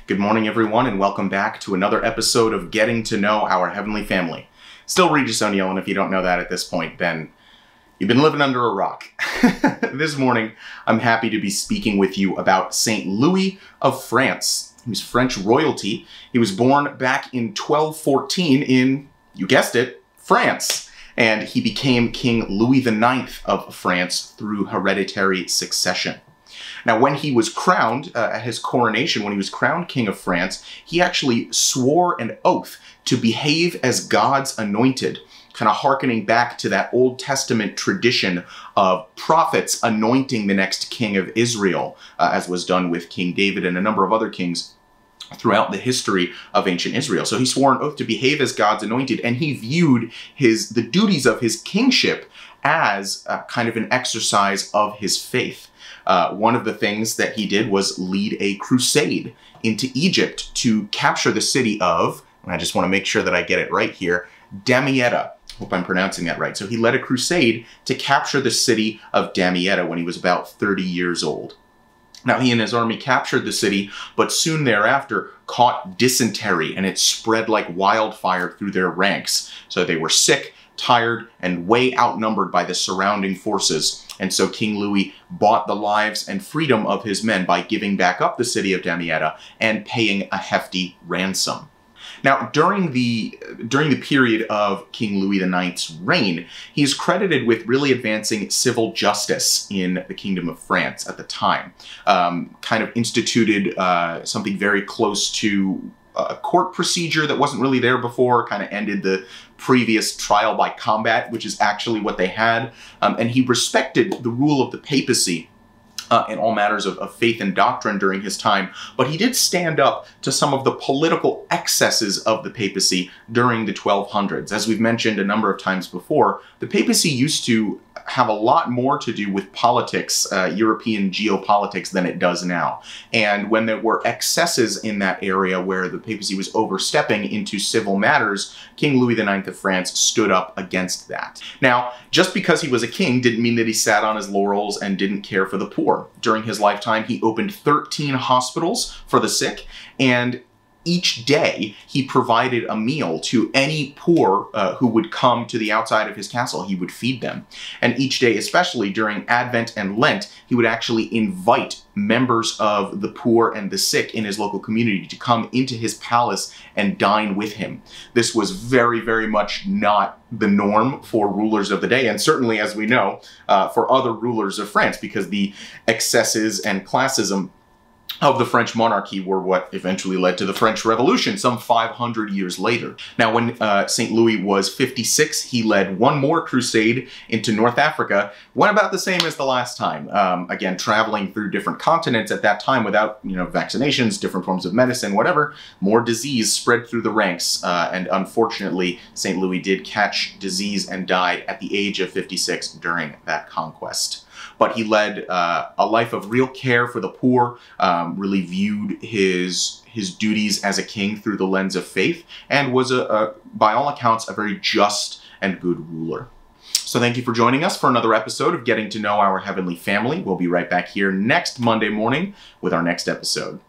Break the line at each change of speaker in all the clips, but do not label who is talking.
Good morning, everyone, and welcome back to another episode of Getting to Know Our Heavenly Family. Still Regis, and if you don't know that at this point, then you've been living under a rock. This morning, I'm happy to be speaking with you about Saint Louis of France. He was French royalty. He was born back in 1214 in, you guessed it, France. And he became King Louis IX of France through hereditary succession. Now, when he was crowned, at his coronation, when he was crowned King of France, he actually swore an oath to behave as God's anointed, kind of hearkening back to that Old Testament tradition of prophets anointing the next king of Israel, as was done with King David and a number of other kings throughout the history of ancient Israel. So he swore an oath to behave as God's anointed, and he viewed the duties of his kingship as kind of an exercise of his faith. One of the things that he did was lead a crusade into Egypt to capture the city of, and I just want to make sure that I get it right here, Damietta. Hope I'm pronouncing that right. So he led a crusade to capture the city of Damietta when he was about 30 years old. Now, he and his army captured the city, but soon thereafter caught dysentery, and it spread like wildfire through their ranks. So they were sick, tired, and way outnumbered by the surrounding forces. And so King Louis bought the lives and freedom of his men by giving back up the city of Damietta and paying a hefty ransom. Now, during the period of King Louis IX's reign, he is credited with really advancing civil justice in the Kingdom of France at the time. Kind of instituted something very close to a court procedure that wasn't really there before, kind of ended the previous trial by combat, which is actually what they had. And he respected the rule of the papacy in all matters of faith and doctrine during his time, but he did stand up to some of the political excesses of the papacy during the 1200s. As we've mentioned a number of times before, the papacy used to have a lot more to do with politics, European geopolitics, than it does now. And when there were excesses in that area where the papacy was overstepping into civil matters, King Louis IX of France stood up against that. Now, just because he was a king didn't mean that he sat on his laurels and didn't care for the poor. During his lifetime, he opened 13 hospitals for the sick, and each day, he provided a meal to any poor who would come to the outside of his castle. He would feed them. And each day, especially during Advent and Lent, he would actually invite members of the poor and the sick in his local community to come into his palace and dine with him. This was very, very much not the norm for rulers of the day, and certainly, as we know, for other rulers of France, because the excesses and classism of the French monarchy were what eventually led to the French Revolution some 500 years later. Now, when St. Louis was 56, he led one more crusade into North Africa, went about the same as the last time. Again, traveling through different continents at that time without, vaccinations, different forms of medicine, whatever. More disease spread through the ranks, and unfortunately, St. Louis did catch disease and died at the age of 56 during that conquest. But he led a life of real care for the poor, really viewed his duties as a king through the lens of faith, and was, by all accounts, a very just and good ruler. So thank you for joining us for another episode of Getting to Know Our Heavenly Family. We'll be right back here next Monday morning with our next episode.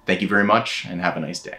Thank you very much, and have a nice day.